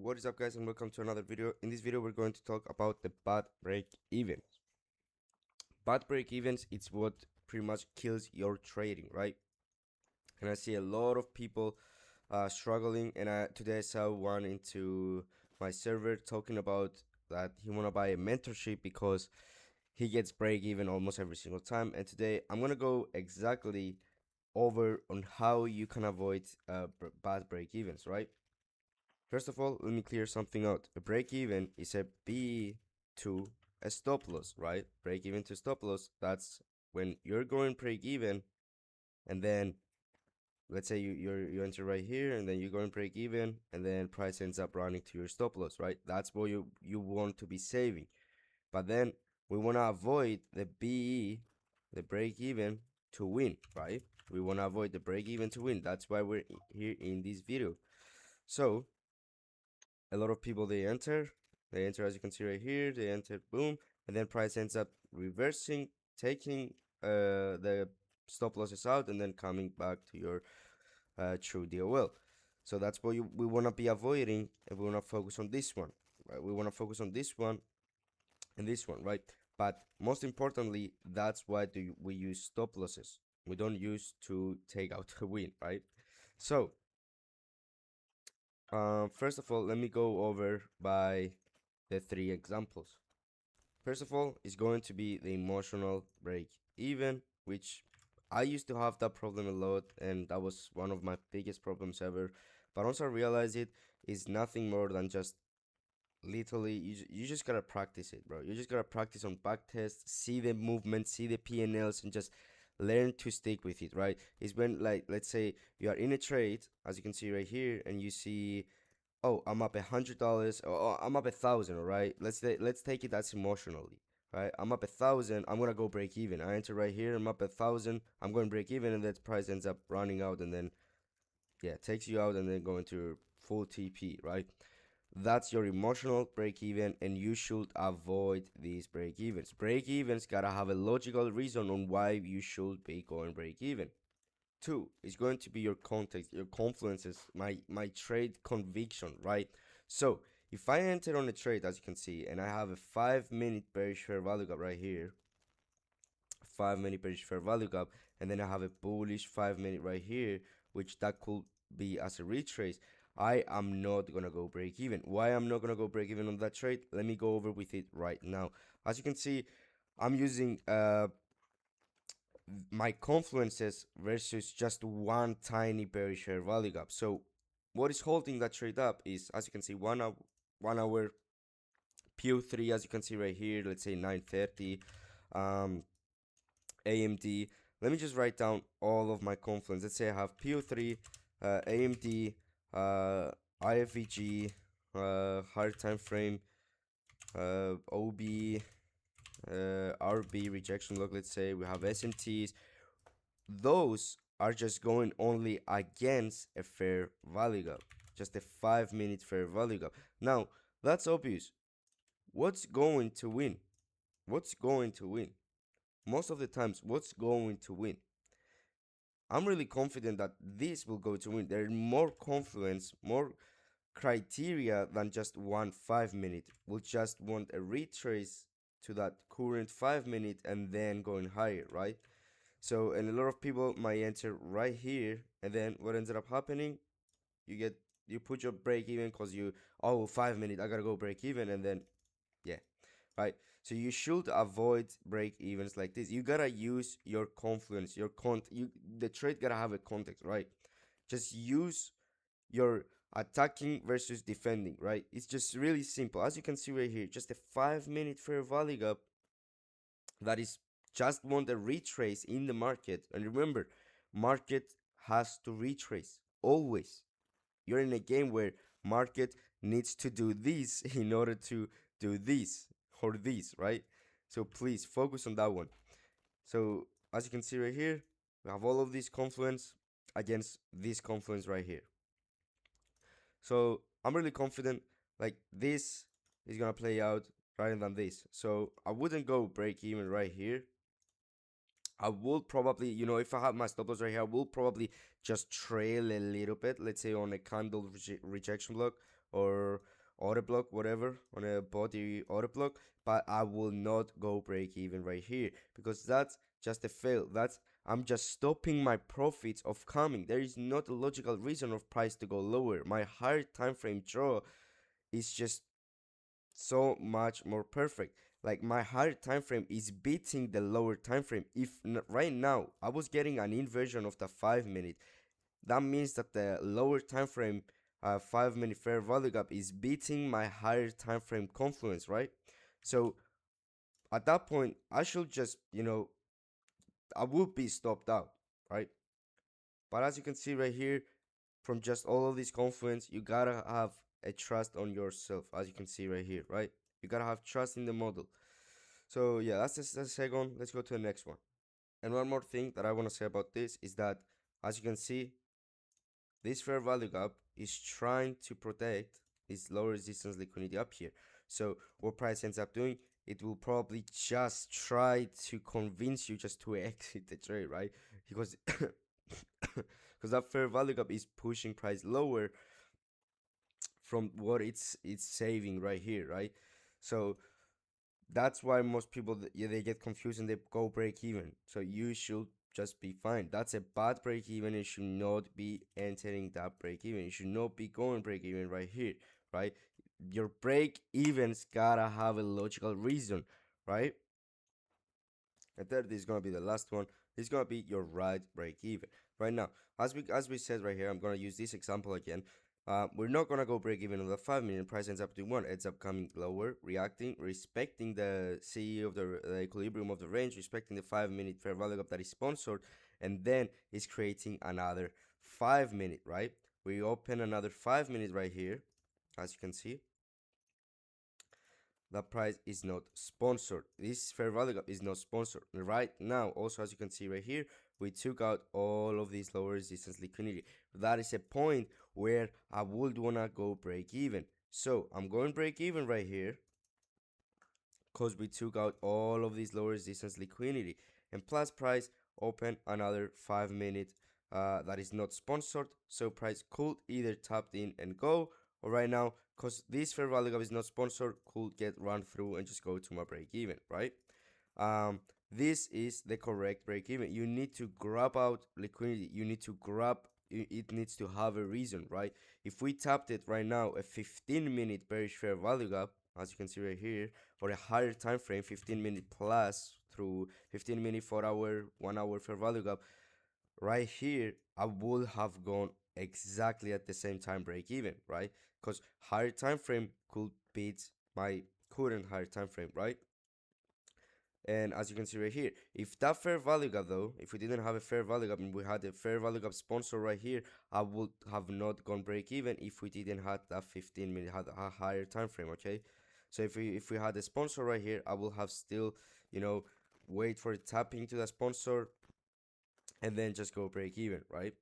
What is up, guys, and welcome to another video. In this video we're going to talk about the bad break evens. Bad break evens, it's what pretty much kills your trading, right? And I see a lot of people struggling, and today I saw one into my server talking about that he wanna buy a mentorship because he gets break even almost every single time. And today I'm gonna go exactly over on how you can avoid bad break evens, right? First of all, let me clear something out. A break even is a B to a stop loss, right? Break even to stop loss. That's when you're going break even, and then let's say you enter right here, and then you're going break even, and then price ends up running to your stop loss, right? That's what you want to be saving. But then we want to avoid the BE, the break even to win, right? We want to avoid the break even to win. That's why we're here in this video. So a lot of people they enter as you can see right here, they enter, boom, and then price ends up reversing, taking the stop losses out, and then coming back to your true DOL. So that's what we want to be avoiding, and we want to focus on this one, right? We want to focus on this one and this one, right? But most importantly, that's why we use stop losses. We don't use to take out a win, right? So first of all, let me go over by the three examples. First of all, it's going to be the emotional break even, which I used to have that problem a lot, and that was one of my biggest problems ever. But once I realized it is nothing more than just literally you just gotta practice it, bro. You just gotta practice on back tests, see the movement, see the PNLs, and just learn to stick with it, right? It's when, like, let's say you are in a trade, as you can see right here, and you see, oh, I'm up $100, or I'm up 1,000. All right, let's take it as emotionally, right? I'm up 1,000. I'm gonna go break even. I enter right here. I'm up 1,000. I'm going break even, and that price ends up running out, and then yeah, takes you out, and then going to full TP, right? That's your emotional break even, and you should avoid these break evens. Break evens gotta have a logical reason on why you should be going break even. Two is going to be your context, your confluences, my trade conviction, right? So if I enter on a trade, as you can see, and I have a 5-minute bearish fair value gap right here, 5-minute bearish fair value gap, and then I have a bullish 5-minute right here, which that could be as a retrace, I am not gonna go break even. Why I'm not gonna go break even on that trade? Let me go over with it right now. As you can see, I'm using my confluences versus just one tiny bearish fair value gap. So what is holding that trade up is, as you can see, 1 hour PO3, as you can see right here, let's say 9:30 AMD. Let me just write down all of my confluence. Let's say I have PO3, AMD, IFVG, higher time frame, OB, RB, rejection log. Let's say we have SMTs. Those are just going only against a fair value gap, just a 5-minute fair value gap. Now that's obvious. What's going to win? What's going to win? Most of the times, what's going to win? I'm really confident that this will go to win. There's more confluence, more criteria than just one 5-minute. We'll just want a retrace to that current 5-minute and then going higher, right? So, and a lot of people might enter right here, and then what ended up happening, you put your break even because you, oh, 5-minute, I gotta go break even, and then yeah, right? So you should avoid break evens like this. You gotta use your confluence, the trade gotta have a context, right? Just use your attacking versus defending, right? It's just really simple. As you can see right here, just a 5-minute fair value gap that is just want a retrace in the market. And remember, market has to retrace always. You're in a game where market needs to do this in order to do this or this, right? So please focus on that one. So as you can see right here, we have all of this confluence against this confluence right here. So I'm really confident like this is gonna play out rather than this. So I wouldn't go break even right here. I will probably, if I have my stop loss right here, I will probably just trail a little bit, let's say on a candle rejection block, or order block, whatever, on a body order block, but I will not go break even right here because that's just a fail. That's I'm just stopping my profits of coming. There is not a logical reason of price to go lower. My higher time frame draw is just so much more perfect. Like my higher time frame is beating the lower time frame. If right now I was getting an inversion of the 5 minute, that means that the lower time frame 5 minute fair value gap is beating my higher time frame confluence, right? So at that point I should just, I would be stopped out, right? But as you can see right here, from just all of these confluence, you gotta have a trust on yourself, as you can see right here, right? You gotta have trust in the model. So yeah, that's the second. Let's go to the next one. And one more thing that I want to say about this is that, as you can see, this fair value gap is trying to protect this low resistance liquidity up here. So what price ends up doing, it will probably just try to convince you just to exit the trade, right? Because because that fair value gap is pushing price lower from what it's saving right here, right? So that's why most people yeah, they get confused and they go break even. So you should just be fine. That's a bad break even. You should not be entering that break even. You should not be going break even right here, right? Your break evens gotta have a logical reason, right? And third is gonna be the last one. It's gonna be your right break even. Right now, as we said right here, I'm gonna use this example again. We're not gonna go break even on the 5 minute. Price ends up doing one, ends up coming lower, reacting, respecting the CE of the equilibrium of the range, respecting the 5 minute fair value gap that is sponsored, and then it's creating another 5 minute. Right? We open another 5 minute right here, as you can see. The price is not sponsored. This fair value gap is not sponsored. Right now, also as you can see right here, we took out all of these lower resistance liquidity. That is a point where I would wanna go break even. So I'm going break even right here because we took out all of these lower resistance liquidity. And plus price open another 5 minute that is not sponsored. So price could either tapped in and go, or right now, because this fair value gap is not sponsored, could get run through and just go to my break even, right? This is the correct break even. You need to grab out liquidity. You need to grab it needs to have a reason, right? If we tapped it right now, a 15-minute bearish fair value gap, as you can see right here, or a higher time frame, 15-minute plus through 15-minute, 4 hour, 1 hour fair value gap, right here, I would have gone exactly at the same time break even, right? Because higher time frame could beat my current higher time frame, right? And as you can see right here, if that fair value gap though, if we didn't have a fair value gap and we had a fair value gap sponsor right here, I would have not gone break even if we didn't have that 15 minute, had a higher time frame, okay? So if we had a sponsor right here, I will have still, wait for it tapping to the sponsor and then just go break even, right?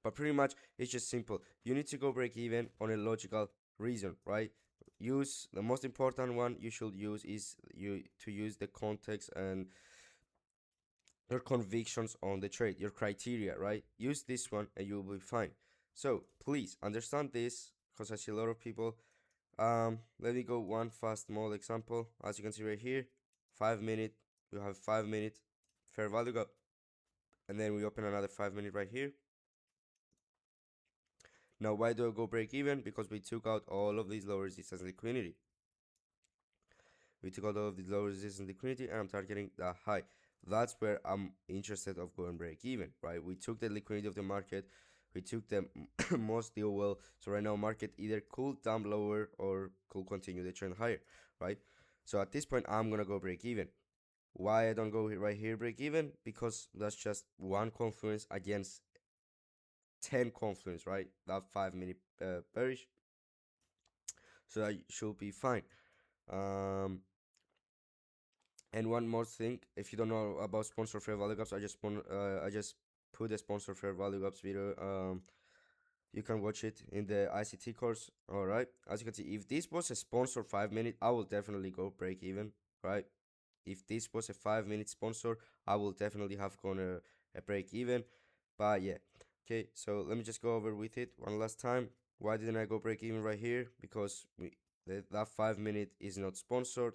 But pretty much it's just simple. You need to go break even on a logical reason, right? Use the most important one you should use is you to use the context and your convictions on the trade, your criteria, right? Use this one and you'll be fine. So please understand this because I see a lot of people. Let me go one fast small example. As you can see right here, 5 minute, we have 5 minute fair value gap, and then we open another 5 minute right here. Now, why do I go break even? Because we took out all of these lower resistance liquidity. We took out all of these lower resistance liquidity, and I'm targeting the high. That's where I'm interested of going break even, right? We took the liquidity of the market. We took the most deal well. So right now, market either could dump lower or could continue the trend higher, right? So at this point, I'm gonna go break even. Why I don't go right here break even? Because that's just one confluence against 10 confluence, right? That 5 minute bearish. So that should be fine. Um, and one more thing, if you don't know about sponsor fair value gaps, I just put the sponsor fair value gaps video. You can watch it in the ICT course. All right. As you can see, if this was a sponsor 5 minute, I will definitely go break even. Right. If this was a 5 minute sponsor, I will definitely have gone a break even. But yeah. Okay. So let me just go over with it one last time. Why didn't I go break even right here? Because that 5 minute is not sponsored.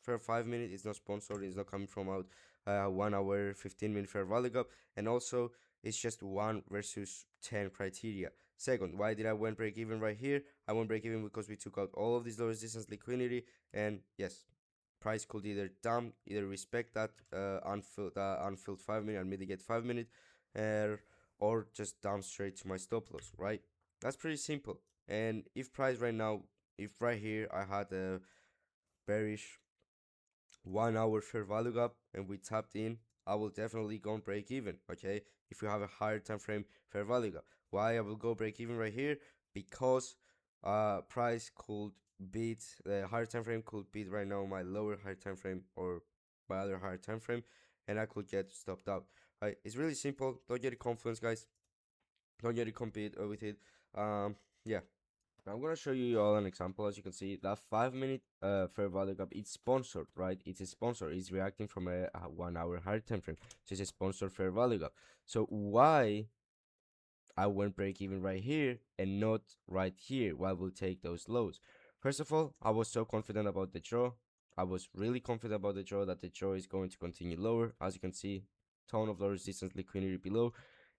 For 5 minute is not sponsored. It's not coming from out 1 hour 15-minute fair value gap, and also it's just 1 versus 10 criteria. Second, why did I went break even right here? I went break even because we took out all of these low resistance liquidity, and yes, price could either dump, either respect that unfilled 5 minute and mitigate 5 minute, uh, or just dump straight to my stop loss, right? That's pretty simple. And if price right now, if right here I had a bearish 1 hour fair value gap and we tapped in, I will definitely go break even. Okay, if you have a higher time frame fair value gap, why I will go break even right here? Because price could beat the higher time frame, could beat right now my lower higher time frame or my other higher time frame, and I could get stopped out. Right, it's really simple. Don't get it confidence, guys. Don't get it compete with it. Yeah, I'm gonna show you all an example. As you can see, that 5 minute fair value gap, it's sponsored, right? It's a sponsor. It's reacting from a 1 hour higher time frame, so it's a sponsored fair value gap. So why I went break even right here and not right here? Why we'll take those lows? First of all, I was so confident about the draw. I was really confident about the draw, that the draw is going to continue lower. As you can see, tone of low resistance liquidity below.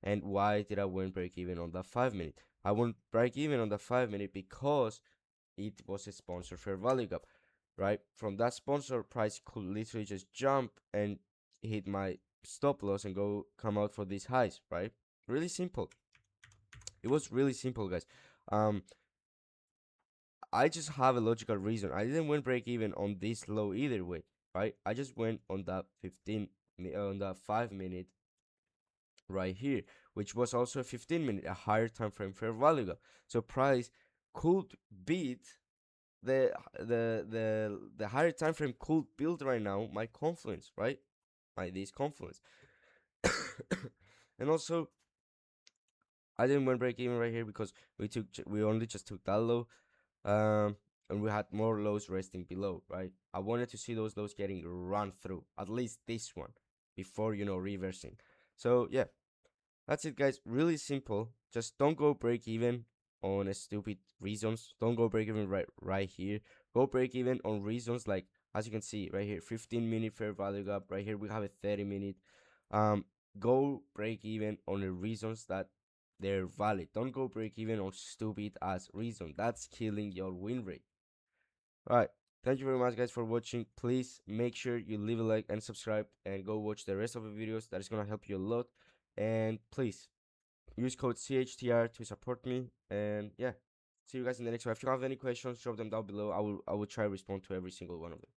And why did I win break even on that 5 minute? I won't break even on the 5 minute because it was a sponsor fair value gap, right? From that sponsor, price could literally just jump and hit my stop loss and go come out for these highs, right? Really simple. It was really simple, guys. Um, I just have a logical reason. I didn't win break even on this low either way, right? I just went on that 5 minute right here, which was also a 15 minute, a higher time frame fair value gap. So price could beat the higher time frame could build right now my confluence, right? My this confluence. And also I didn't win break even right here because we only just took that low, um and we had more lows resting below, right? I wanted to see those lows getting run through, at least this one, before reversing. So yeah, that's it, guys. Really simple. Just don't go break even on a stupid reasons. Don't go break even right here. Go break even on reasons like, as you can see right here, 15-minute fair value gap. Right here we have a 30-minute. Um, go break even on the reasons that they're valid. Don't go break even on stupid ass reason. That's killing your win rate. All right. Thank you very much, guys, for watching. Please make sure you leave a like and subscribe and go watch the rest of the videos. That is gonna help you a lot. And please use code chr to support me. And yeah, see you guys in the next one. If you have any questions, drop them down below. I will try to respond to every single one of them.